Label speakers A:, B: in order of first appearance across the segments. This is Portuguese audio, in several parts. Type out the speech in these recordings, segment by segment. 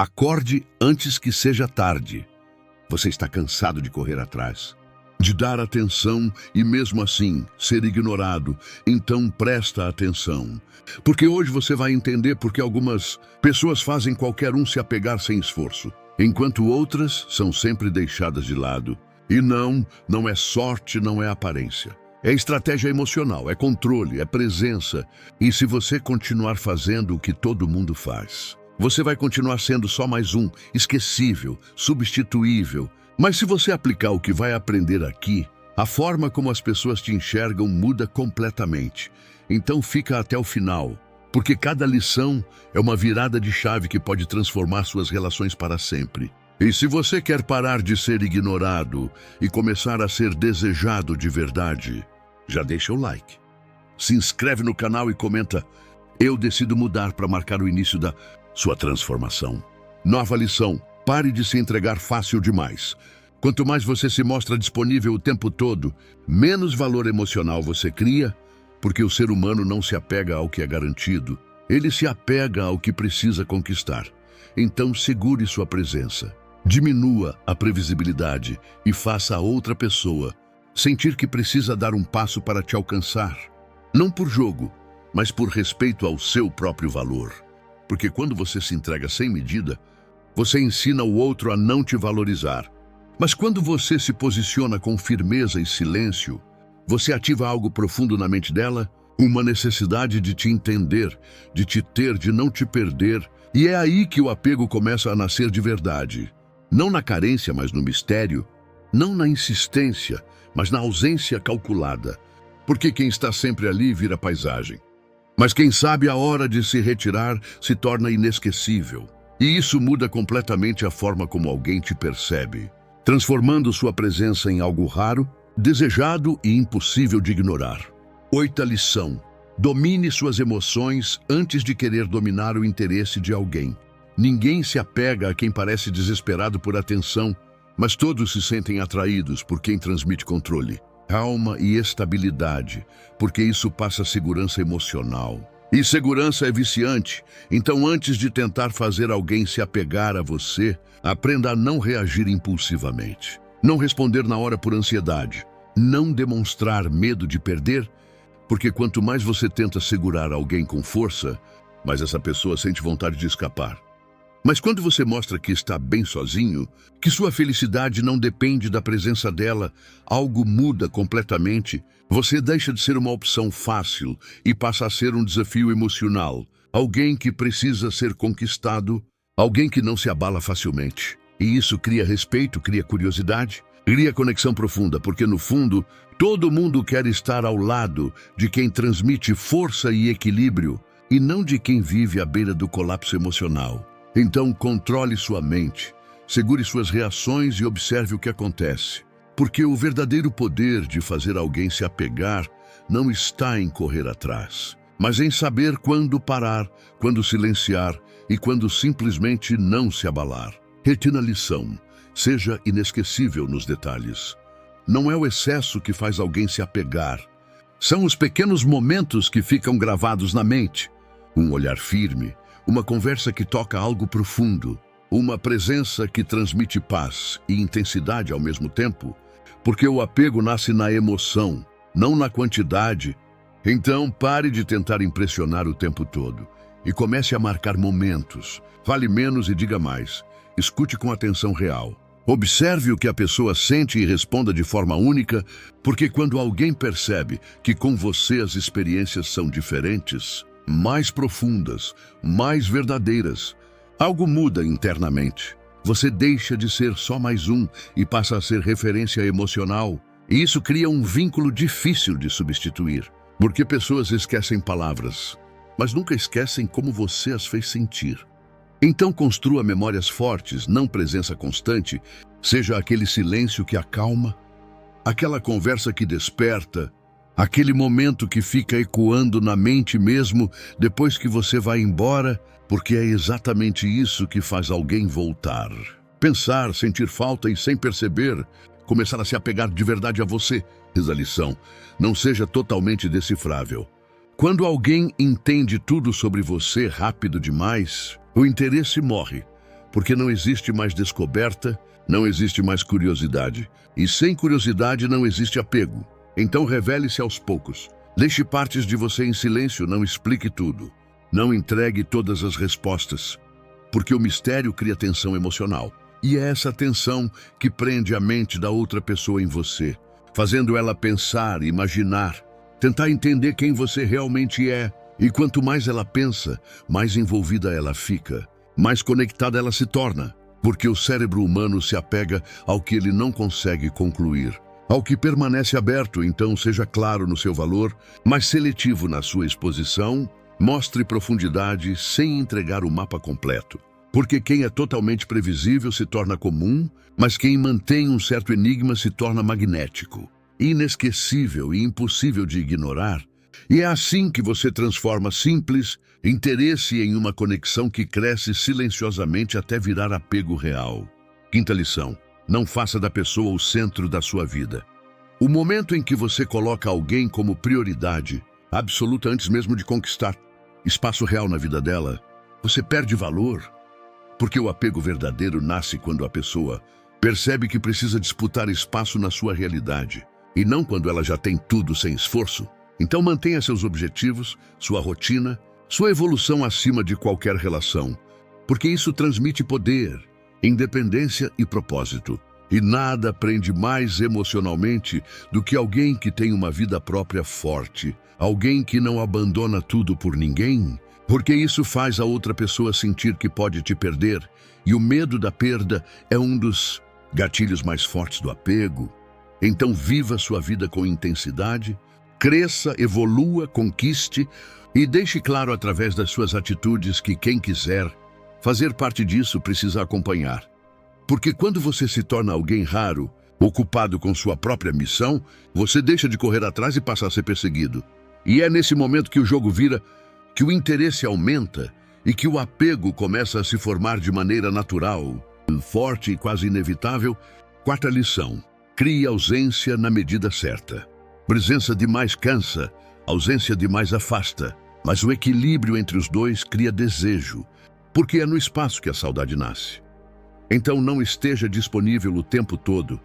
A: Acorde antes que seja tarde. Você está cansado de correr atrás, de dar atenção e mesmo assim ser ignorado. Então presta atenção, porque hoje você vai entender por que algumas pessoas fazem qualquer um se apegar sem esforço, enquanto outras são sempre deixadas de lado. E não é sorte, não é aparência. É estratégia emocional, é controle, é presença. E se você continuar fazendo o que todo mundo faz, você vai continuar sendo só mais um, esquecível, substituível. Mas se você aplicar o que vai aprender aqui, a forma como as pessoas te enxergam muda completamente. Então fica até o final, porque cada lição é uma virada de chave que pode transformar suas relações para sempre. E se você quer parar de ser ignorado e começar a ser desejado de verdade, já deixa o like. Se inscreve no canal e comenta: eu decido mudar, para marcar o início da sua transformação. Nova lição: pare de se entregar fácil demais. Quanto mais você se mostra disponível o tempo todo, menos valor emocional você cria, porque o ser humano não se apega ao que é garantido, ele se apega ao que precisa conquistar. Então segure sua presença, diminua a previsibilidade e faça a outra pessoa sentir que precisa dar um passo para te alcançar. Não por jogo, mas por respeito ao seu próprio valor. Porque quando você se entrega sem medida, você ensina o outro a não te valorizar. Mas quando você se posiciona com firmeza e silêncio, você ativa algo profundo na mente dela, uma necessidade de te entender, de te ter, de não te perder. E é aí que o apego começa a nascer de verdade. Não na carência, mas no mistério. Não na insistência, mas na ausência calculada. Porque quem está sempre ali vira paisagem. Mas quem sabe a hora de se retirar se torna inesquecível. E isso muda completamente a forma como alguém te percebe, transformando sua presença em algo raro, desejado e impossível de ignorar. 8ª lição: domine suas emoções antes de querer dominar o interesse de alguém. Ninguém se apega a quem parece desesperado por atenção, mas todos se sentem atraídos por quem transmite controle, calma e estabilidade, porque isso passa segurança emocional. E segurança é viciante, então antes de tentar fazer alguém se apegar a você, aprenda a não reagir impulsivamente, não responder na hora por ansiedade, não demonstrar medo de perder, porque quanto mais você tenta segurar alguém com força, mais essa pessoa sente vontade de escapar. Mas quando você mostra que está bem sozinho, que sua felicidade não depende da presença dela, algo muda completamente. Você deixa de ser uma opção fácil e passa a ser um desafio emocional. Alguém que precisa ser conquistado, alguém que não se abala facilmente. E isso cria respeito, cria curiosidade, cria conexão profunda, porque no fundo, todo mundo quer estar ao lado de quem transmite força e equilíbrio, e não de quem vive à beira do colapso emocional. Então controle sua mente, segure suas reações e observe o que acontece. Porque o verdadeiro poder de fazer alguém se apegar não está em correr atrás, mas em saber quando parar, quando silenciar e quando simplesmente não se abalar. Retina a lição: seja inesquecível nos detalhes. Não é o excesso que faz alguém se apegar, são os pequenos momentos que ficam gravados na mente. Um olhar firme, uma conversa que toca algo profundo, uma presença que transmite paz e intensidade ao mesmo tempo, porque o apego nasce na emoção, não na quantidade. Então pare de tentar impressionar o tempo todo e comece a marcar momentos. Fale menos e diga mais. Escute com atenção real. Observe o que a pessoa sente e responda de forma única, porque quando alguém percebe que com você as experiências são diferentes, mais profundas, mais verdadeiras, algo muda internamente. Você deixa de ser só mais um e passa a ser referência emocional. E isso cria um vínculo difícil de substituir. Porque pessoas esquecem palavras, mas nunca esquecem como você as fez sentir. Então construa memórias fortes, não presença constante, seja aquele silêncio que acalma, aquela conversa que desperta, aquele momento que fica ecoando na mente mesmo depois que você vai embora, porque é exatamente isso que faz alguém voltar. Pensar, sentir falta e, sem perceber, começar a se apegar de verdade a você. Diz a lição: não seja totalmente decifrável. Quando alguém entende tudo sobre você rápido demais, o interesse morre. Porque não existe mais descoberta, não existe mais curiosidade. E sem curiosidade não existe apego. Então revele-se aos poucos. Deixe partes de você em silêncio, não explique tudo. Não entregue todas as respostas. Porque o mistério cria tensão emocional. E é essa tensão que prende a mente da outra pessoa em você, fazendo ela pensar, imaginar, tentar entender quem você realmente é. E quanto mais ela pensa, mais envolvida ela fica, mais conectada ela se torna, porque o cérebro humano se apega ao que ele não consegue concluir, ao que permanece aberto. Então seja claro no seu valor, mas seletivo na sua exposição, mostre profundidade sem entregar o mapa completo. Porque quem é totalmente previsível se torna comum, mas quem mantém um certo enigma se torna magnético, inesquecível e impossível de ignorar. E é assim que você transforma simples interesse em uma conexão que cresce silenciosamente até virar apego real. Quinta lição: não faça da pessoa o centro da sua vida. O momento em que você coloca alguém como prioridade absoluta antes mesmo de conquistar espaço real na vida dela, você perde valor. Porque o apego verdadeiro nasce quando a pessoa percebe que precisa disputar espaço na sua realidade, e não quando ela já tem tudo sem esforço. Então mantenha seus objetivos, sua rotina, sua evolução acima de qualquer relação, porque isso transmite poder, independência e propósito. E nada prende mais emocionalmente do que alguém que tem uma vida própria forte, alguém que não abandona tudo por ninguém, porque isso faz a outra pessoa sentir que pode te perder, e o medo da perda é um dos gatilhos mais fortes do apego. Então viva sua vida com intensidade, cresça, evolua, conquiste e deixe claro através das suas atitudes que quem quiser fazer parte disso precisa acompanhar. Porque quando você se torna alguém raro, ocupado com sua própria missão, você deixa de correr atrás e passa a ser perseguido. E é nesse momento que o jogo vira, que o interesse aumenta e que o apego começa a se formar de maneira natural, forte e quase inevitável. Quarta lição: crie ausência na medida certa. Presença demais cansa, ausência demais afasta, mas o equilíbrio entre os dois cria desejo, porque é no espaço que a saudade nasce. Então não esteja disponível o tempo todo.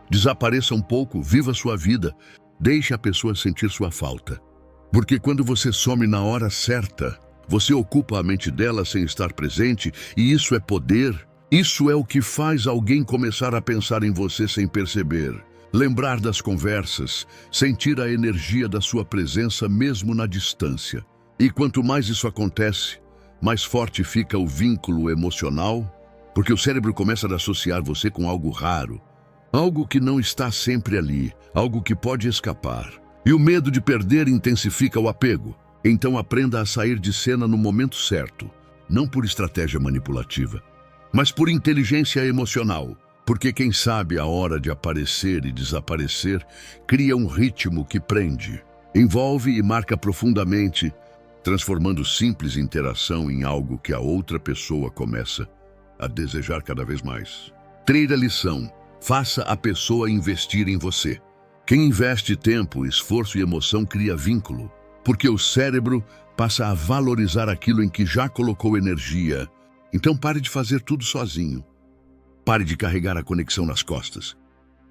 A: Desapareça um pouco, viva sua vida, deixe a pessoa sentir sua falta. Porque quando você some na hora certa, você ocupa a mente dela sem estar presente, e isso é poder. Isso é o que faz alguém começar a pensar em você sem perceber. Lembrar das conversas, sentir a energia da sua presença mesmo na distância. E quanto mais isso acontece, mais forte fica o vínculo emocional, porque o cérebro começa a associar você com algo raro, algo que não está sempre ali, algo que pode escapar. E o medo de perder intensifica o apego. Então aprenda a sair de cena no momento certo, não por estratégia manipulativa, mas por inteligência emocional. Porque quem sabe a hora de aparecer e desaparecer cria um ritmo que prende, envolve e marca profundamente, transformando simples interação em algo que a outra pessoa começa a desejar cada vez mais. Terceira lição: faça a pessoa investir em você. Quem investe tempo, esforço e emoção cria vínculo, porque o cérebro passa a valorizar aquilo em que já colocou energia. Então pare de fazer tudo sozinho. Pare de carregar a conexão nas costas.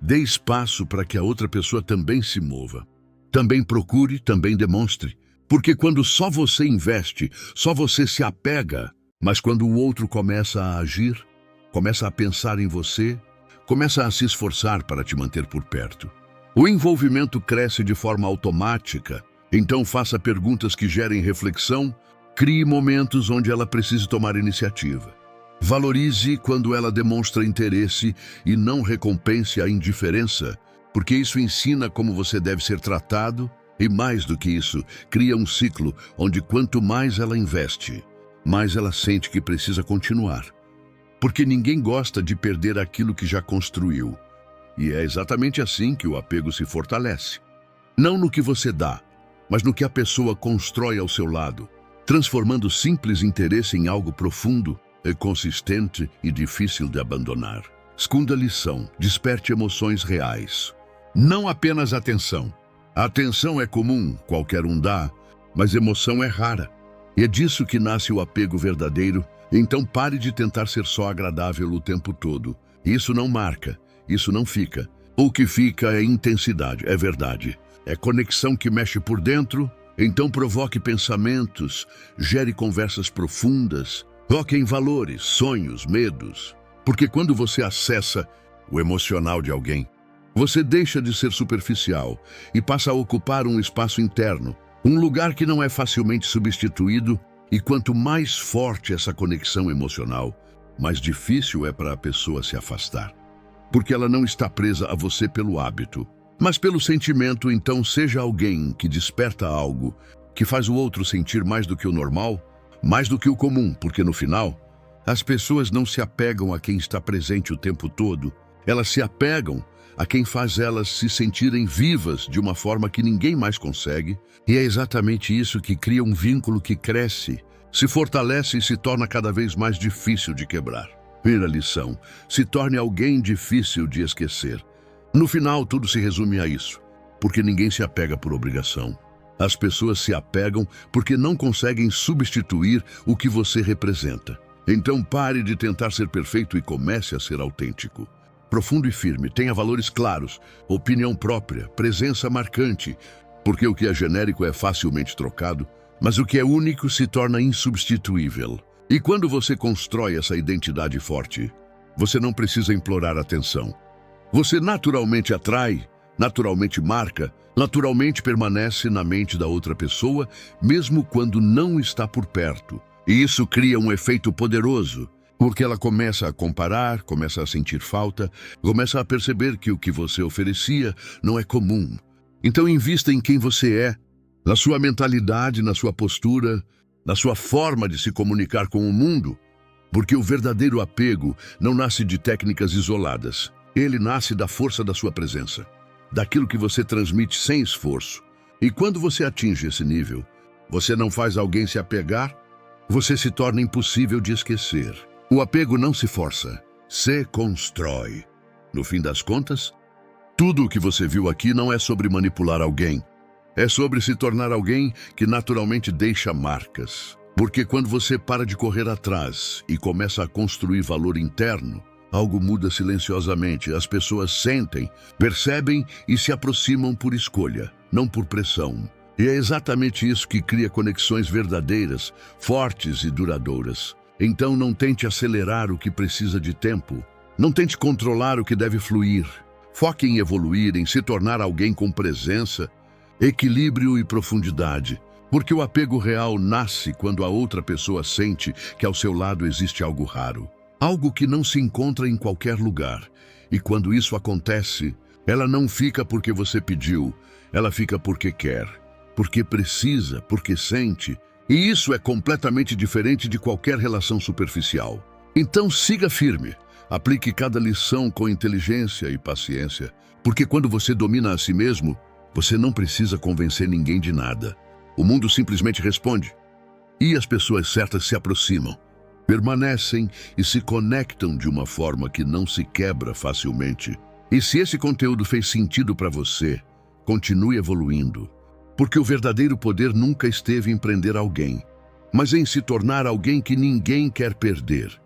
A: Dê espaço para que a outra pessoa também se mova. Também procure, também demonstre. Porque quando só você investe, só você se apega, mas quando o outro começa a agir, começa a pensar em você, começa a se esforçar para te manter por perto, o envolvimento cresce de forma automática. Então faça perguntas que gerem reflexão, crie momentos onde ela precise tomar iniciativa. Valorize quando ela demonstra interesse e não recompense a indiferença, porque isso ensina como você deve ser tratado e, mais do que isso, cria um ciclo onde quanto mais ela investe, mais ela sente que precisa continuar. Porque ninguém gosta de perder aquilo que já construiu. E é exatamente assim que o apego se fortalece. Não no que você dá, mas no que a pessoa constrói ao seu lado, transformando simples interesse em algo profundo, consistente e difícil de abandonar. Segunda lição: desperte emoções reais. Não apenas atenção. A atenção é comum, qualquer um dá, mas emoção é rara. E é disso que nasce o apego verdadeiro, Então pare de tentar ser só agradável o tempo todo. Isso não marca, isso não fica. O que fica é intensidade, é verdade. É conexão que mexe por dentro, então provoque pensamentos, gere conversas profundas, toque em valores, sonhos, medos. Porque quando você acessa o emocional de alguém, você deixa de ser superficial e passa a ocupar um espaço interno, um lugar que não é facilmente substituído, e quanto mais forte essa conexão emocional, mais difícil é para a pessoa se afastar. Porque ela não está presa a você pelo hábito, mas pelo sentimento. Então seja alguém que desperta algo, que faz o outro sentir mais do que o normal, mais do que o comum, porque no final, as pessoas não se apegam a quem está presente o tempo todo, elas se apegam a quem faz elas se sentirem vivas de uma forma que ninguém mais consegue, e é exatamente isso que cria um vínculo que cresce, se fortalece e se torna cada vez mais difícil de quebrar. Primeira lição: se torne alguém difícil de esquecer. No final, tudo se resume a isso, porque ninguém se apega por obrigação. As pessoas se apegam porque não conseguem substituir o que você representa. Então pare de tentar ser perfeito e comece a ser autêntico. Profundo e firme, tenha valores claros, opinião própria, presença marcante, porque o que é genérico é facilmente trocado, mas o que é único se torna insubstituível. E quando você constrói essa identidade forte, você não precisa implorar atenção. Você naturalmente atrai, naturalmente marca, naturalmente permanece na mente da outra pessoa, mesmo quando não está por perto. E isso cria um efeito poderoso, porque ela começa a comparar, começa a sentir falta, começa a perceber que o que você oferecia não é comum. Então invista em quem você é, na sua mentalidade, na sua postura, na sua forma de se comunicar com o mundo, porque o verdadeiro apego não nasce de técnicas isoladas. Ele nasce da força da sua presença, daquilo que você transmite sem esforço. E quando você atinge esse nível, você não faz alguém se apegar, você se torna impossível de esquecer. O apego não se força, se constrói. No fim das contas, tudo o que você viu aqui não é sobre manipular alguém. É sobre se tornar alguém que naturalmente deixa marcas. Porque quando você para de correr atrás e começa a construir valor interno, algo muda silenciosamente. As pessoas sentem, percebem e se aproximam por escolha, não por pressão. E é exatamente isso que cria conexões verdadeiras, fortes e duradouras. Então não tente acelerar o que precisa de tempo. Não tente controlar o que deve fluir. Foque em evoluir, em se tornar alguém com presença, equilíbrio e profundidade. Porque o apego real nasce quando a outra pessoa sente que ao seu lado existe algo raro. Algo que não se encontra em qualquer lugar. E quando isso acontece, ela não fica porque você pediu, ela fica porque quer, porque precisa, porque sente. E isso é completamente diferente de qualquer relação superficial. Então siga firme, aplique cada lição com inteligência e paciência, porque quando você domina a si mesmo, você não precisa convencer ninguém de nada. O mundo simplesmente responde. E as pessoas certas se aproximam, permanecem e se conectam de uma forma que não se quebra facilmente. E se esse conteúdo fez sentido para você, continue evoluindo. Porque o verdadeiro poder nunca esteve em prender alguém, mas em se tornar alguém que ninguém quer perder.